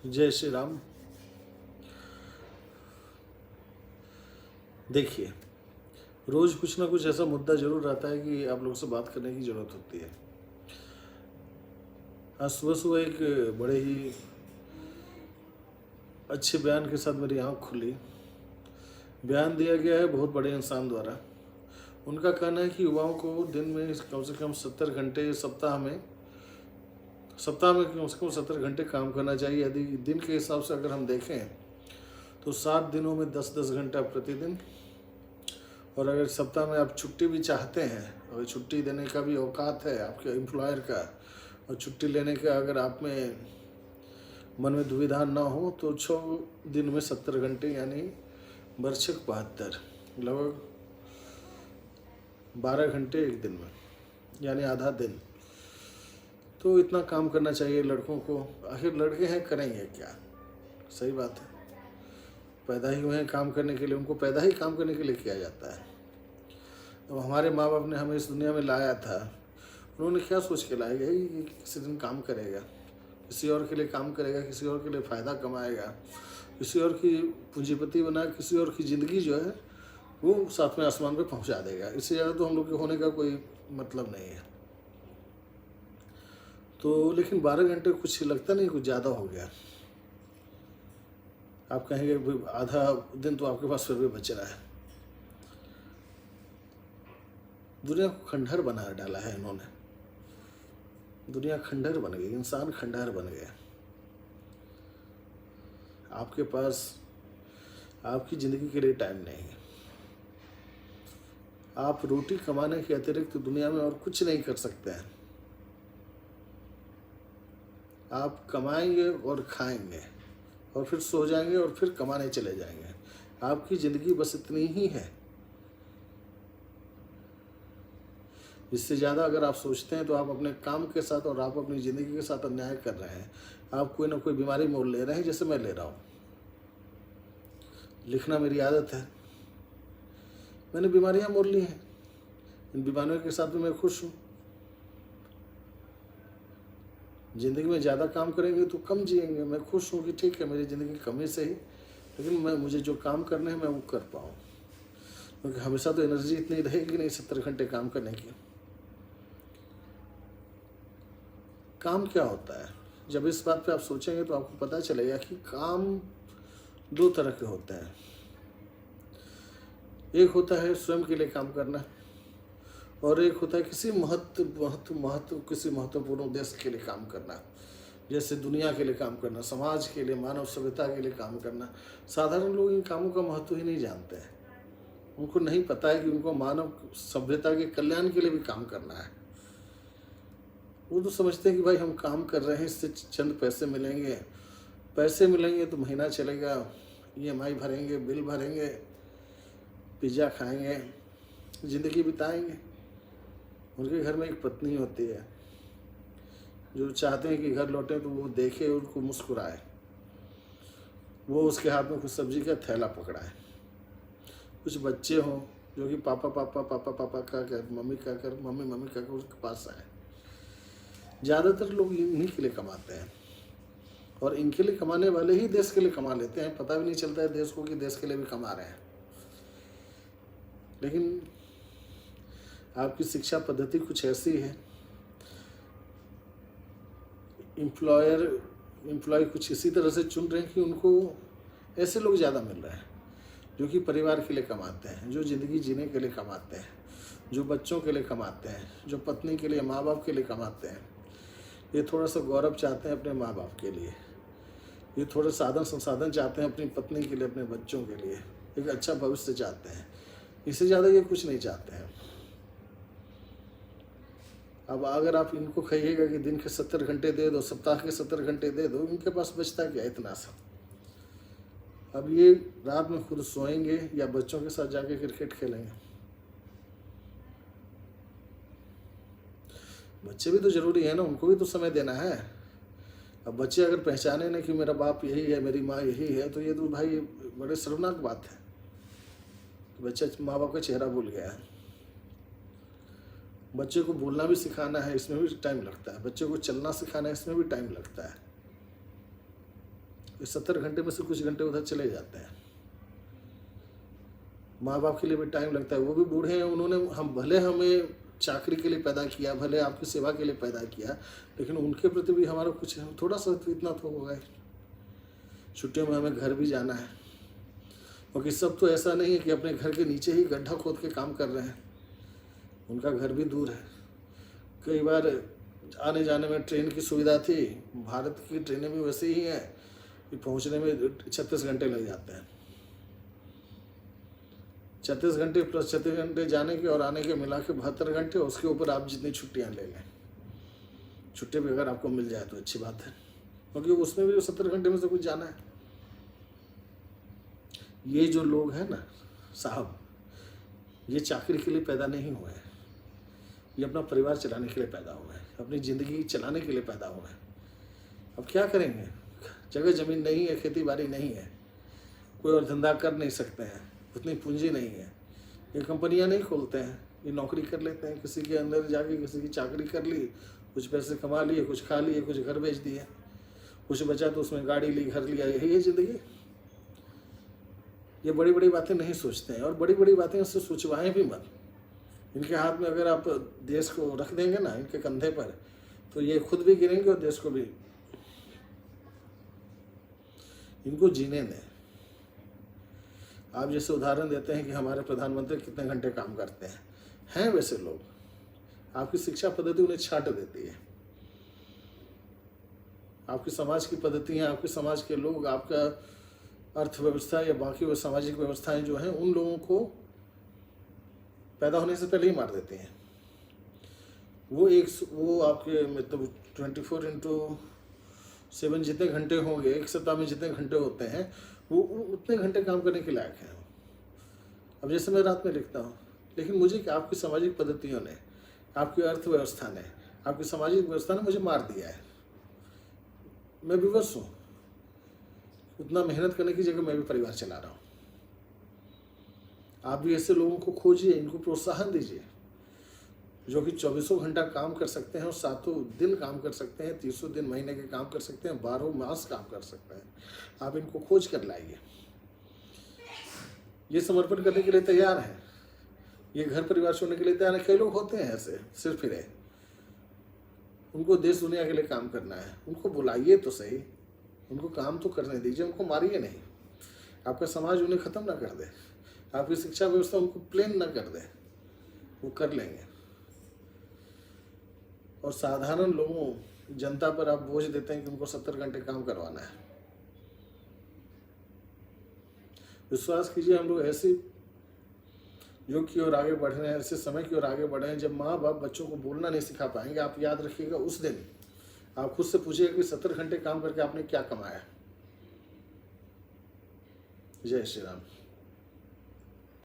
जय श्री राम। देखिए, रोज़ कुछ ना कुछ ऐसा मुद्दा ज़रूर रहता है कि आप लोगों से बात करने की ज़रूरत होती है। आज सुबह-सुबह एक बड़े ही अच्छे बयान के साथ मेरी आँख खुली। बयान दिया गया है बहुत बड़े इंसान द्वारा। उनका कहना है कि युवाओं को दिन में कम से कम 70 घंटे सप्ताह में कम से कम 70 घंटे काम करना चाहिए। यदि दिन के हिसाब से अगर हम देखें तो 7 दिनों में 10-10 घंटा प्रतिदिन, और अगर सप्ताह में आप छुट्टी भी चाहते हैं, अगर छुट्टी देने का भी औकात है आपके एम्प्लॉयर का, और छुट्टी लेने का अगर आप में मन में दुविधा ना हो, तो 6 दिन में 70 घंटे यानी बरछक 72, लगभग 12 घंटे एक दिन में, यानी आधा दिन। तो इतना काम करना चाहिए लड़कों को। आखिर लड़के हैं, करेंगे क्या? सही बात है, पैदा ही हुए हैं काम करने के लिए, उनको पैदा ही काम करने के लिए किया जाता है। अब हमारे माँ बाप ने हमें इस दुनिया में लाया था, उन्होंने क्या सोच के लाया गया कि किसी दिन काम करेगा, किसी और के लिए काम करेगा, किसी और के लिए फ़ायदा कमाएगा, किसी और की पूंजीपति बना, किसी और की ज़िंदगी जो है वो सातवें आसमान पे पहुंचा देगा। इससे ज़्यादा तो हम लोग के होने का कोई मतलब नहीं है। तो लेकिन 12 घंटे कुछ लगता नहीं, कुछ ज़्यादा हो गया। आप कहेंगे भाई आधा दिन तो आपके पास फिर भी बच रहा है। दुनिया को खंडहर बना डाला है इन्होंने। दुनिया खंडहर बन गई, इंसान खंडहर बन गया। आपके पास आपकी ज़िंदगी के लिए टाइम नहीं है। आप रोटी कमाने के अतिरिक्त दुनिया में और कुछ नहीं कर सकते हैं। आप कमाएंगे और खाएंगे और फिर सो जाएंगे और फिर कमाने चले जाएंगे। आपकी ज़िंदगी बस इतनी ही है। इससे ज़्यादा अगर आप सोचते हैं तो आप अपने काम के साथ और आप अपनी ज़िंदगी के साथ अन्याय कर रहे हैं। आप कोई ना कोई बीमारी मोल ले रहे हैं, जैसे मैं ले रहा हूँ। लिखना मेरी आदत है, मैंने बीमारियाँ मोल ली हैं। इन बीमारियों के साथ भी मैं खुश हूँ। ज़िंदगी में ज़्यादा काम करेंगे तो कम जिएंगे। मैं खुश हूँ कि ठीक है, मेरी ज़िंदगी कम ही सही, लेकिन मुझे जो काम करने हैं मैं वो कर पाऊँ, क्योंकि हमेशा तो एनर्जी इतनी रहेगी नहीं 70 घंटे काम करने की। काम क्या होता है? जब इस बात पे आप सोचेंगे तो आपको पता चलेगा कि काम 2 तरह के होते हैं। एक होता है स्वयं के लिए काम करना, और एक होता है किसी किसी महत्वपूर्ण उद्देश्य के लिए काम करना, जैसे दुनिया के लिए काम करना, समाज के लिए, मानव सभ्यता के लिए काम करना। साधारण लोग इन कामों का महत्व ही नहीं जानते हैं। उनको नहीं पता है कि उनको मानव सभ्यता के कल्याण के लिए भी काम करना है। वो तो समझते हैं कि भाई हम काम कर रहे हैं, इससे चंद पैसे मिलेंगे तो महीना चलेगा, EMI भरेंगे, बिल भरेंगे, पिज़्ज़ा खाएंगे, ज़िंदगी बिताएंगे। उनके घर में एक पत्नी होती है जो चाहते हैं कि घर लौटे तो वो देखे, उनको मुस्कुराए, वो उसके हाथ में कुछ सब्जी का थैला पकड़ाए। कुछ बच्चे हों जो कि पापा पापा पापा पापा का कर, मम्मी का कर, मम्मी मम्मी का कर उसके पास आए। ज़्यादातर लोग इन्हीं के लिए कमाते हैं, और इनके लिए कमाने वाले ही देश के लिए कमा लेते हैं। पता भी नहीं चलता है देश को कि देश के लिए भी कमा रहे हैं। लेकिन आपकी शिक्षा पद्धति कुछ ऐसी है, एम्प्लॉय कुछ इसी तरह से चुन रहे हैं कि उनको ऐसे लोग ज़्यादा मिल रहे हैं जो कि परिवार के लिए कमाते हैं, जो ज़िंदगी जीने के लिए कमाते हैं, जो बच्चों के लिए कमाते हैं, जो पत्नी के लिए, माँ बाप के लिए कमाते हैं। ये थोड़ा सा गौरव चाहते हैं अपने माँ बाप के लिए, ये थोड़े साधन संसाधन चाहते हैं अपनी पत्नी के लिए, अपने बच्चों के लिए, एक अच्छा भविष्य चाहते हैं। इससे ज़्यादा ये कुछ नहीं चाहते हैं। अब अगर आप इनको कहिएगा कि दिन के 70 घंटे दे दो, सप्ताह के 70 घंटे दे दो, इनके पास बचता क्या इतना सा? अब ये रात में खुद सोएंगे या बच्चों के साथ जाके क्रिकेट खेलेंगे? बच्चे भी तो ज़रूरी है ना, उनको भी तो समय देना है। अब बच्चे अगर पहचाने ना कि मेरा बाप यही है, मेरी माँ यही है, तो ये तो भाई बड़े शर्मनाक बात है। बच्चा माँ बाप का चेहरा भूल गया है। बच्चे को बोलना भी सिखाना है, इसमें भी टाइम लगता है। बच्चे को चलना सिखाना है, इसमें भी टाइम लगता है। इस 70 घंटे में से कुछ घंटे उधर चले जाते हैं। माँ बाप के लिए भी टाइम लगता है, वो भी बूढ़े हैं, उन्होंने हम भले हमें चाकरी के लिए पैदा किया, भले आपकी सेवा के लिए पैदा किया, लेकिन उनके प्रति भी हमारा कुछ थोड़ा सा तो इतना तो होगा ही। छुट्टियों में हमें घर भी जाना है, क्योंकि सब तो ऐसा नहीं है कि अपने घर के नीचे ही गड्ढा खोद के काम कर रहे हैं, उनका घर भी दूर है। कई बार आने जाने में ट्रेन की सुविधा थी, भारत की ट्रेनें भी वैसे ही हैं कि पहुंचने में 36 घंटे लग जाते हैं। 36 घंटे प्लस 36 घंटे जाने के और आने के मिला के 72 घंटे, उसके ऊपर आप जितनी छुट्टियां ले लें, छुट्टी भी अगर आपको मिल जाए तो अच्छी बात है, क्योंकि उसमें भी 70 घंटे में से कुछ जाना है। ये जो लोग हैं ना साहब, ये चाकरी के लिए पैदा नहीं हुए हैं, ये अपना परिवार चलाने के लिए पैदा हुए हैं, अपनी ज़िंदगी चलाने के लिए पैदा हुए हैं। अब क्या करेंगे, जगह ज़मीन नहीं है, खेती बाड़ी नहीं है, कोई और धंधा कर नहीं सकते हैं, उतनी पूंजी नहीं है, ये कंपनियां नहीं खोलते हैं, ये नौकरी कर लेते हैं, किसी के अंदर जाके किसी की चाकरी कर ली, कुछ पैसे कमा लिए, कुछ खा लिए, कुछ घर बेच दिए, कुछ बचा तो उसमें गाड़ी ली, घर लिया, यही है ज़िंदगी। ये बड़ी बड़ी बातें नहीं सोचते हैं, और बड़ी बड़ी बातें उससे सोचवाएं भी मत। इनके हाथ में अगर आप देश को रख देंगे ना इनके कंधे पर, तो ये खुद भी गिरेंगे और देश को भी। इनको जीने दें। आप जैसे उदाहरण देते हैं कि हमारे प्रधानमंत्री कितने घंटे काम करते हैं वैसे लोग, आपकी शिक्षा पद्धति उन्हें छांट देती है, आपकी समाज की पद्धतियाँ, आपके समाज के लोग, आपका अर्थव्यवस्था या बाकी वो सामाजिक व्यवस्थाएं जो हैं उन लोगों को पैदा होने से पहले ही मार देते हैं। वो आपके मतलब 24/7 जितने घंटे होंगे, एक सप्ताह में जितने घंटे होते हैं वो उतने घंटे काम करने के लायक हैं। अब जैसे मैं रात में लिखता हूँ, लेकिन मुझे आपकी सामाजिक पद्धतियों ने, आपकी अर्थव्यवस्था ने, आपकी सामाजिक व्यवस्था ने मुझे मार दिया है। मैं विवश हूँ, उतना मेहनत करने की जगह मैं भी परिवार चला रहा हूँ। आप भी ऐसे लोगों को खोजिए, इनको प्रोत्साहन दीजिए, जो कि 24 घंटा काम कर सकते हैं और 7 दिन काम कर सकते हैं, 30 दिन महीने के काम कर सकते हैं, 12 मास काम कर सकते हैं। आप इनको खोज कर लाइए, ये समर्पण करने के लिए तैयार हैं, ये घर परिवार छोड़ने के लिए तैयार है। कई लोग होते हैं ऐसे सिर्फ फिरे, उनको देश दुनिया के लिए काम करना है, उनको बुलाइए तो सही, उनको काम तो करने दीजिए, उनको मारिए नहीं। आपका समाज उन्हें ख़त्म ना कर दे, आपकी शिक्षा व्यवस्था उनको प्लेन ना कर दे, वो कर लेंगे। और साधारण लोगों, जनता पर आप बोझ देते हैं कि उनको 70 घंटे काम करवाना है। विश्वास कीजिए, हम लोग ऐसे युग की ओर आगे बढ़ रहे हैं, ऐसे समय की ओर आगे बढ़ रहे हैं जब माँ बाप बच्चों को बोलना नहीं सिखा पाएंगे। आप याद रखिएगा, उस दिन आप खुद से पूछिएगा कि 70 घंटे काम करके आपने क्या कमाया। जय श्री राम।